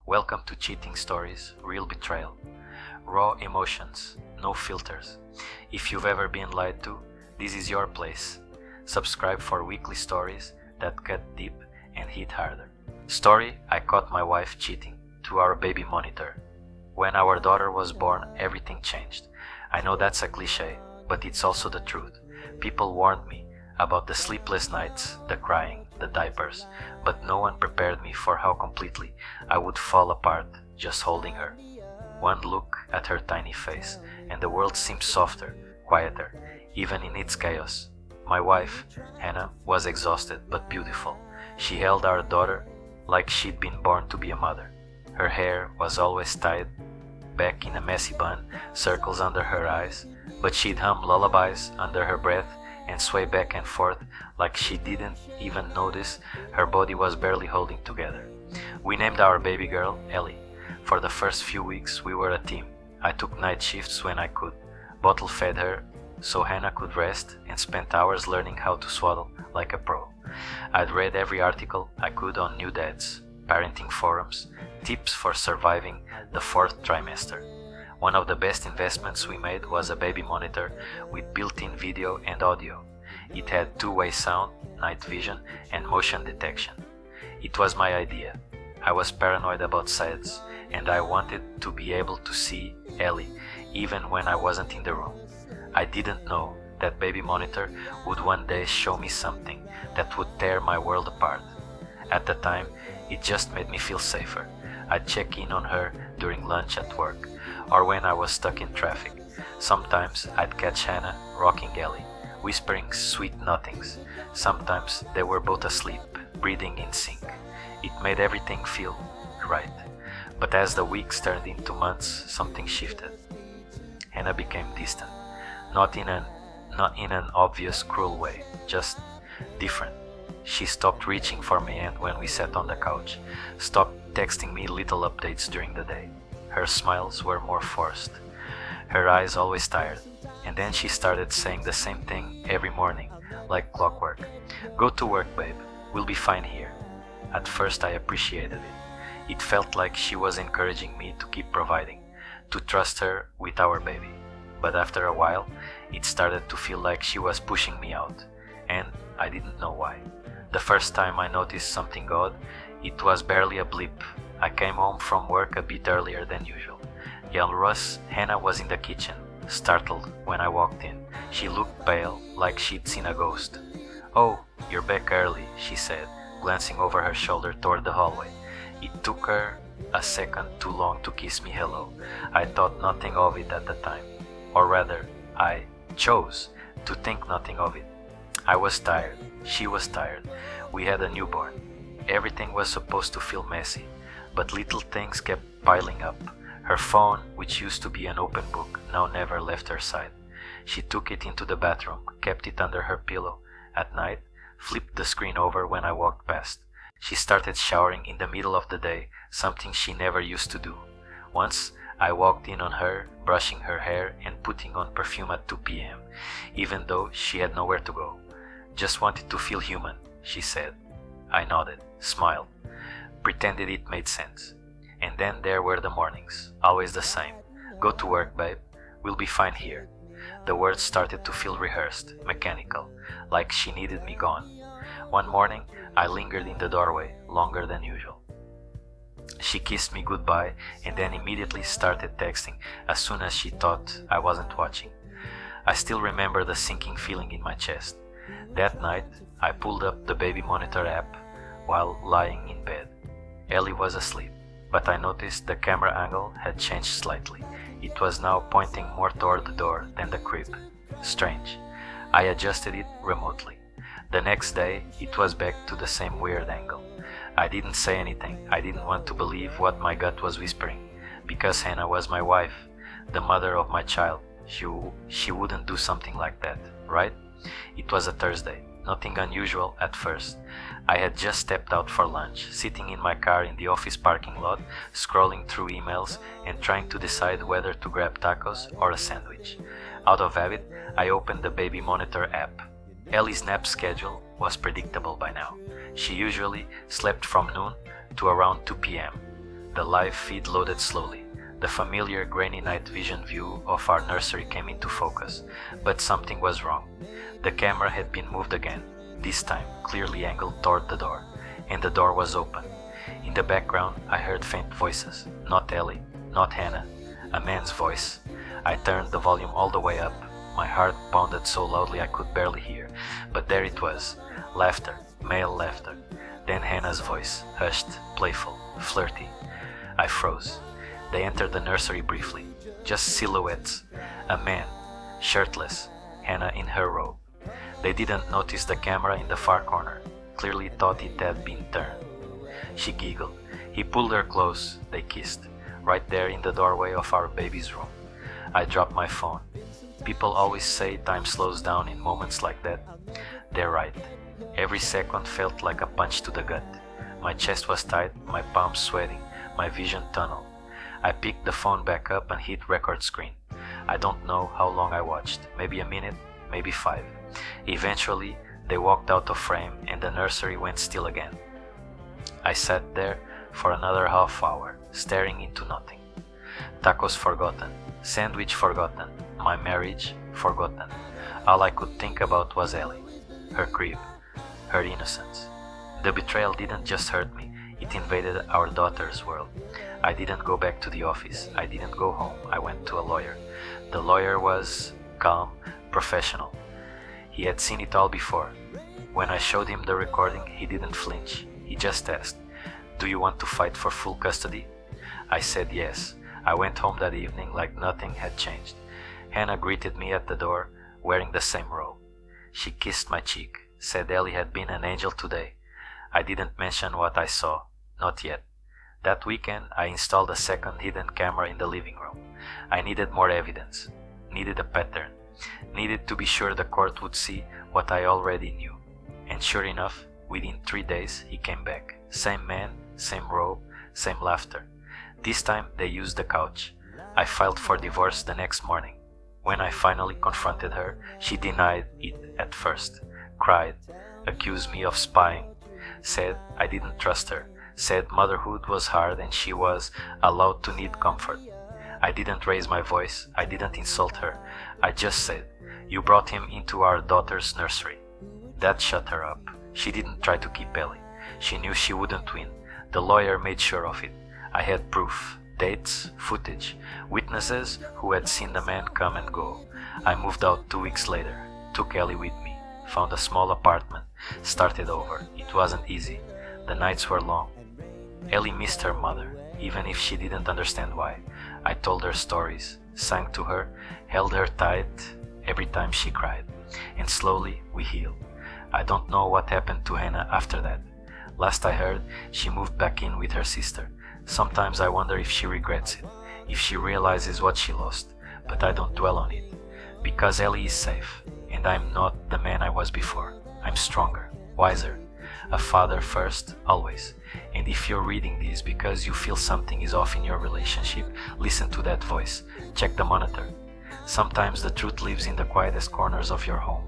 Welcome to Cheating Stories, Real Betrayal. Raw emotions, no filters. If you've ever been lied to, this is your place. Subscribe for weekly stories that cut deep and hit harder. Story: I caught my wife cheating to our baby monitor. When our daughter was born, everything changed. I know that's a cliche, but it's also the truth. People warned me about the sleepless nights, the crying, the diapers, but no one prepared me for how completely I would fall apart just holding her. One look at her tiny face, and the world seemed softer, quieter, even in its chaos. My wife, Hannah, was exhausted but beautiful. She held our daughter like she'd been born to be a mother. Her hair was always tied back in a messy bun, circles under her eyes, but she'd hum lullabies under her breath and sway back and forth like she didn't even notice her body was barely holding together. We named our baby girl Ellie. For the first few weeks we were a team. I took night shifts when I could, bottle fed her so Hannah could rest, and spent hours learning how to swaddle like a pro. I'd read every article I could on new dads, parenting forums, tips for surviving the fourth trimester. One of the best investments we made was a baby monitor with built-in video and audio. It had two-way sound, night vision, and motion detection. It was my idea. I was paranoid about SIDS, and I wanted to be able to see Ellie even when I wasn't in the room. I didn't know that baby monitor would one day show me something that would tear my world apart. At the time, it just made me feel safer. I'd check in on her during lunch at work, or when I was stuck in traffic. Sometimes I'd catch Hannah rocking Ellie, whispering sweet nothings. Sometimes they were both asleep, breathing in sync. It made everything feel right. But as the weeks turned into months, something shifted. Hannah became distant, not in an obvious, cruel way, just different. She stopped reaching for my hand when we sat on the couch, stopped texting me little updates during the day. Her smiles were more forced, her eyes always tired, and then she started saying the same thing every morning, like clockwork. "Go to work, babe. We'll be fine here." At first I appreciated it. It felt like she was encouraging me to keep providing, to trust her with our baby. But after a while, it started to feel like she was pushing me out, and I didn't know why. The first time I noticed something odd, it was barely a blip. I came home from work a bit earlier than usual. Young Russ, Hannah was in the kitchen, startled when I walked in. She looked pale, like she'd seen a ghost. "Oh, you're back early," she said, glancing over her shoulder toward the hallway. It took her a second too long to kiss me hello. I thought nothing of it at the time. Or rather, I chose to think nothing of it. I was tired. She was tired. We had a newborn. Everything was supposed to feel messy, but little things kept piling up. Her phone, which used to be an open book, now never left her side. She took it into the bathroom, kept it under her pillow at night, flipped the screen over when I walked past. She started showering in the middle of the day, something she never used to do. Once, I walked in on her, brushing her hair and putting on perfume at 2 p.m., even though she had nowhere to go. "Just wanted to feel human," she said. I nodded, smiled, pretended it made sense. And then there were the mornings, always the same. "Go to work, babe. We'll be fine here." The words started to feel rehearsed, mechanical, like she needed me gone. One morning, I lingered in the doorway longer than usual. She kissed me goodbye and then immediately started texting as soon as she thought I wasn't watching. I still remember the sinking feeling in my chest. That night, I pulled up the baby monitor app while lying in bed. Ellie was asleep, but I noticed the camera angle had changed slightly. It was now pointing more toward the door than the crib. Strange. I adjusted it remotely. The next day, it was back to the same weird angle. I didn't say anything. I didn't want to believe what my gut was whispering. Because Hannah was my wife, the mother of my child. She wouldn't do something like that, right? It was a Thursday. Nothing unusual at first. I had just stepped out for lunch, sitting in my car in the office parking lot, scrolling through emails and trying to decide whether to grab tacos or a sandwich. Out of habit, I opened the baby monitor app. Ellie's nap schedule was predictable by now. She usually slept from noon to around 2 p.m. The live feed loaded slowly. The familiar grainy night vision view of our nursery came into focus, but something was wrong. The camera had been moved again, this time clearly angled toward the door, and the door was open. In the background, I heard faint voices. Not Ellie, not Hannah, a man's voice. I turned the volume all the way up. My heart pounded so loudly I could barely hear, but there it was. Laughter, male laughter. Then Hannah's voice, hushed, playful, flirty. I froze. They entered the nursery briefly. Just silhouettes. A man, shirtless, Hannah in her robe. They didn't notice the camera in the far corner, clearly thought it had been turned. She giggled. He pulled her close. They kissed, right there in the doorway of our baby's room. I dropped my phone. People always say time slows down in moments like that. They're right. Every second felt like a punch to the gut. My chest was tight, my palms sweating, my vision tunneled. I picked the phone back up and hit record screen. I don't know how long I watched, maybe a minute, maybe 5. Eventually, they walked out of frame and the nursery went still again. I sat there for another half hour, staring into nothing. Tacos forgotten, sandwich forgotten, my marriage forgotten. All I could think about was Ellie, her crib, her innocence. The betrayal didn't just hurt me, it invaded our daughter's world. I didn't go back to the office, I didn't go home, I went to a lawyer. The lawyer was calm, professional. He had seen it all before. When I showed him the recording, he didn't flinch. He just asked, "Do you want to fight for full custody?" I said yes. I went home that evening like nothing had changed. Hannah greeted me at the door, wearing the same robe. She kissed my cheek, said Ellie had been an angel today. I didn't mention what I saw, not yet. That weekend, I installed a second hidden camera in the living room. I needed more evidence, needed a pattern, needed to be sure the court would see what I already knew. And sure enough, within 3 days, he came back. Same man, same robe, same laughter. This time, they used the couch. I filed for divorce the next morning. When I finally confronted her, she denied it at first, cried, accused me of spying, said I didn't trust her, said motherhood was hard and she was allowed to need comfort. I didn't raise my voice, I didn't insult her. I just said, "You brought him into our daughter's nursery." That shut her up. She didn't try to keep Ellie. She knew she wouldn't win. The lawyer made sure of it. I had proof, dates, footage, witnesses who had seen the man come and go. I moved out 2 weeks later, took Ellie with me, found a small apartment, started over. It wasn't easy. The nights were long. Ellie missed her mother, even if she didn't understand why. I told her stories, sang to her, held her tight every time she cried, and slowly we healed. I don't know what happened to Hannah after that. Last I heard, she moved back in with her sister. Sometimes I wonder if she regrets it, if she realizes what she lost, but I don't dwell on it. Because Ellie is safe, and I'm not the man I was before. I'm stronger, wiser, a father first, always. And if you're reading this because you feel something is off in your relationship, listen to that voice. Check the monitor. Sometimes the truth lives in the quietest corners of your home.